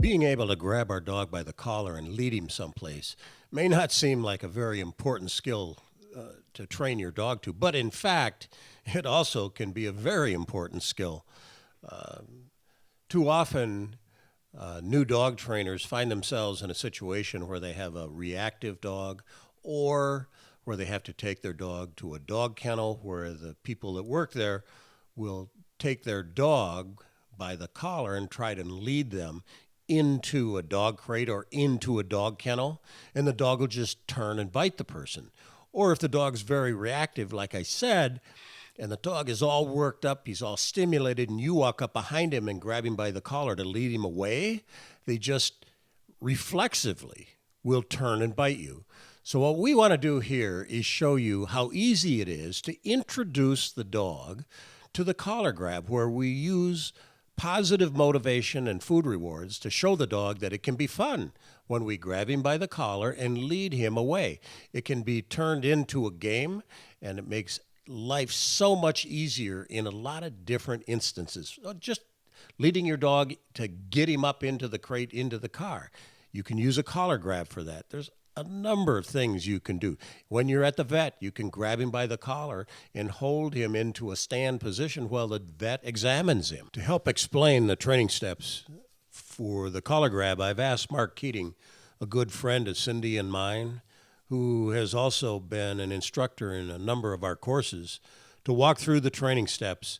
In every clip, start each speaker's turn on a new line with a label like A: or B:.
A: Being able to grab our dog by the collar and lead him someplace may not seem like a very important skill to train your dog to, but in fact, it also can be a very important skill. Too often, new dog trainers find themselves in a situation where they have a reactive dog or where they have to take their dog to a dog kennel where the people that work there will take their dog by the collar and try to lead them into a dog crate or into a dog kennel, and the dog will just turn and bite the person. Or if the dog's very reactive, like I said, and the dog is all worked up, he's all stimulated, and you walk up behind him and grab him by the collar to lead him away, they just reflexively will turn and bite you. So what we want to do here is show you how easy it is to introduce the dog to the collar grab, where we use positive motivation and food rewards to show the dog that it can be fun when we grab him by the collar and lead him away. It can be turned into a game, and it makes life so much easier in a lot of different instances. Just leading your dog to get him up into the crate, into the car. You can use a collar grab for that. There's a number of things you can do. When you're at the vet, you can grab him by the collar and hold him into a stand position while the vet examines him. To help explain the training steps for the collar grab, I've asked Mark Keating, a good friend of Cindy and mine, who has also been an instructor in a number of our courses, to walk through the training steps.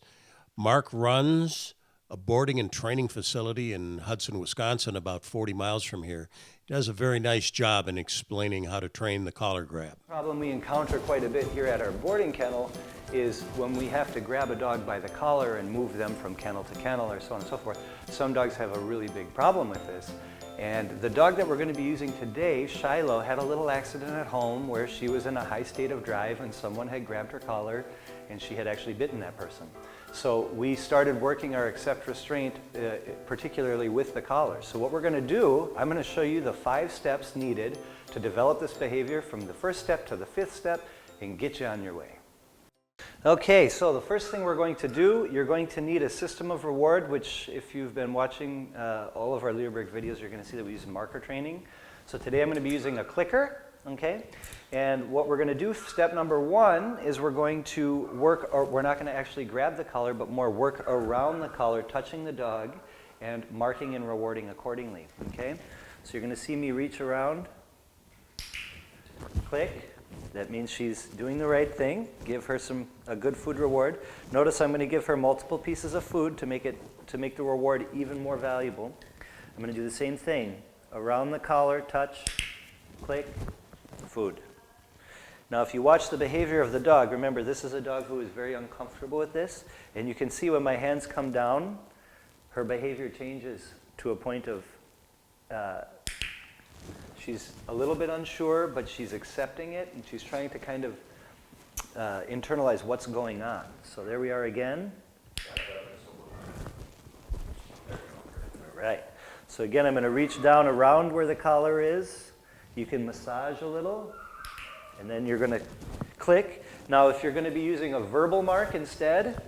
A: Mark runs a boarding and training facility in Hudson, Wisconsin, about 40 miles from here. He does a very nice job in explaining how to train the collar grab.
B: The problem we encounter quite a bit here at our boarding kennel is when we have to grab a dog by the collar and move them from kennel to kennel or so on and so forth. Some dogs have a really big problem with this. And the dog that we're going to be using today, Shiloh, had a little accident at home where she was in a high state of drive and someone had grabbed her collar and she had actually bitten that person. So we started working our accept restraint, particularly with the collar. So what we're going to do, I'm going to show you the 5 steps needed to develop this behavior from the first step to the 5th step and get you on your way. Okay, so the first thing we're going to do, you're going to need a system of reward, which if you've been watching all of our Leerburg videos, you're going to see that we use marker training. So today I'm going to be using a clicker, okay? And what we're going to do, step number 1, is we're going to work, or we're not going to actually grab the collar, but more work around the collar, touching the dog, and marking and rewarding accordingly, okay? So you're going to see me reach around, click. That means she's doing the right thing. Give her a good food reward. Notice I'm going to give her multiple pieces of food to make the reward even more valuable. I'm going to do the same thing. Around the collar, touch, click, food. Now if you watch the behavior of the dog, remember this is a dog who is very uncomfortable with this, and you can see when my hands come down, her behavior changes to a point of she's a little bit unsure, but she's accepting it, and she's trying to kind of internalize what's going on. So there we are again. All right. So again, I'm going to reach down around where the collar is. You can massage a little, and then you're going to click. Now, if you're going to be using a verbal mark instead,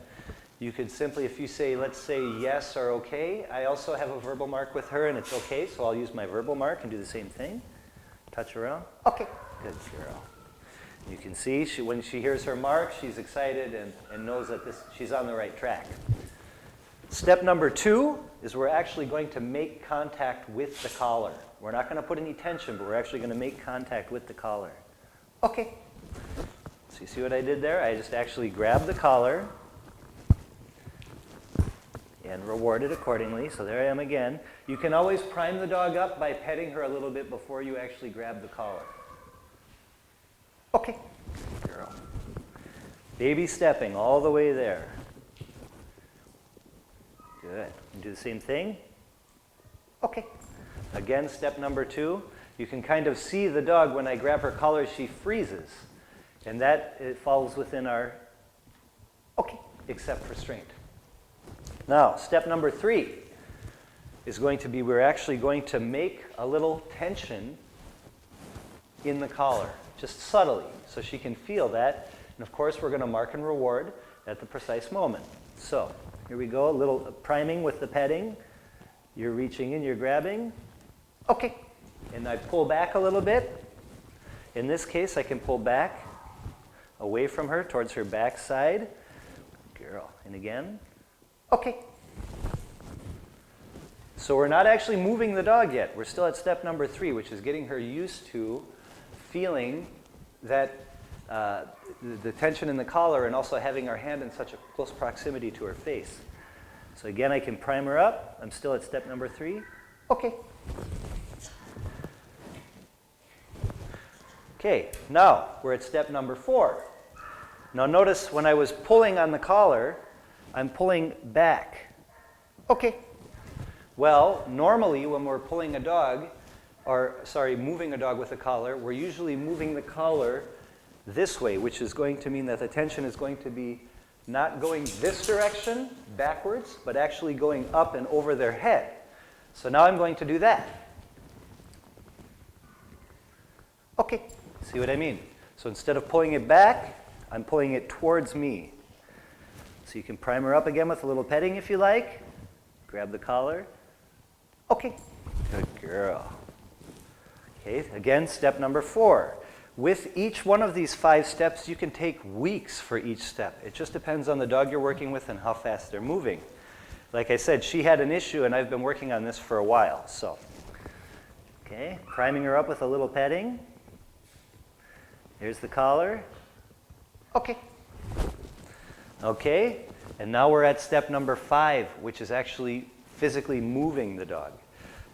B: you could simply, if you say, let's say yes or okay, I also have a verbal mark with her and it's okay, so I'll use my verbal mark and do the same thing. Touch around, okay, good girl. You can see when she hears her mark, she's excited and knows that she's on the right track. Step number 2 is we're actually going to make contact with the collar. We're not going to put any tension, but we're actually going to make contact with the collar. Okay. So you see what I did there? I just actually grabbed the collar and reward it accordingly. So there I am again. You can always prime the dog up by petting her a little bit before you actually grab the collar. Okay, girl. Baby stepping all the way there. Good. Do the same thing. Okay. Again, step number 2. You can kind of see the dog when I grab her collar, she freezes. And that it falls within our, okay, accept restraint. Now, step number 3 is going to be we're actually going to make a little tension in the collar, just subtly, so she can feel that. And of course, we're going to mark and reward at the precise moment. So here we go, a little priming with the petting. You're reaching in, you're grabbing. Okay. And I pull back a little bit. In this case, I can pull back away from her towards her back side. Girl. And again. Okay. So we're not actually moving the dog yet. We're still at step number 3, which is getting her used to feeling that the tension in the collar and also having our hand in such a close proximity to her face. So again, I can prime her up. I'm still at step number 3. Okay. Okay, now we're at step number 4. Now notice when I was pulling on the collar, I'm pulling back. Okay. Well, normally when we're pulling a dog, moving a dog with a collar, we're usually moving the collar this way, which is going to mean that the tension is going to be not going this direction, backwards, but actually going up and over their head. So now I'm going to do that. Okay, see what I mean? So instead of pulling it back, I'm pulling it towards me. So you can prime her up again with a little petting if you like. Grab the collar. Okay, good girl. Okay, again, step number 4. With each one of these 5 steps, you can take weeks for each step. It just depends on the dog you're working with and how fast they're moving. Like I said, she had an issue, and I've been working on this for a while. So, okay, priming her up with a little petting. Here's the collar. Okay. Okay, and now we're at step number 5, which is actually physically moving the dog.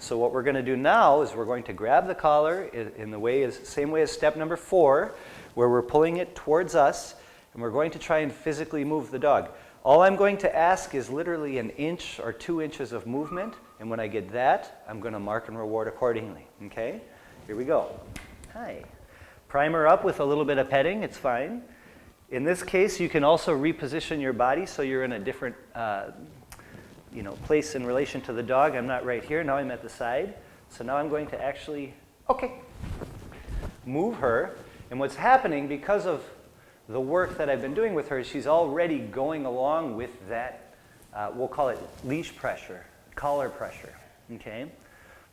B: So what we're going to do now is we're going to grab the collar in the same way as step number 4, where we're pulling it towards us, and we're going to try and physically move the dog. All I'm going to ask is literally 1 inch or 2 inches of movement, and when I get that, I'm going to mark and reward accordingly. Okay? Here we go. Hi. Prime her up with a little bit of petting. It's fine. In this case, you can also reposition your body so you're in a different place in relation to the dog. I'm not right here. Now I'm at the side. So now I'm going to actually, move her. And what's happening, because of the work that I've been doing with her, she's already going along with that, we'll call it leash pressure, collar pressure. Okay?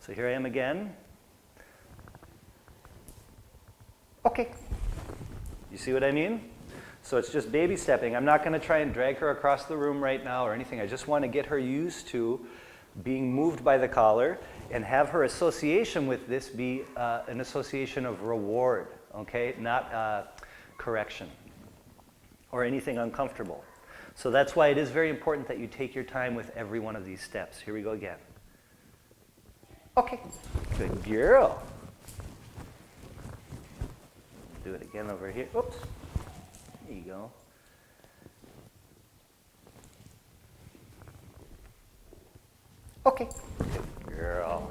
B: So here I am again. Okay. You see what I mean? So it's just baby stepping. I'm not going to try and drag her across the room right now or anything. I just want to get her used to being moved by the collar and have her association with this be an association of reward, okay? Not correction or anything uncomfortable. So that's why it is very important that you take your time with every one of these steps. Here we go again. Okay, good girl. Do it again over here. Oops. There you go. Okay. Good girl.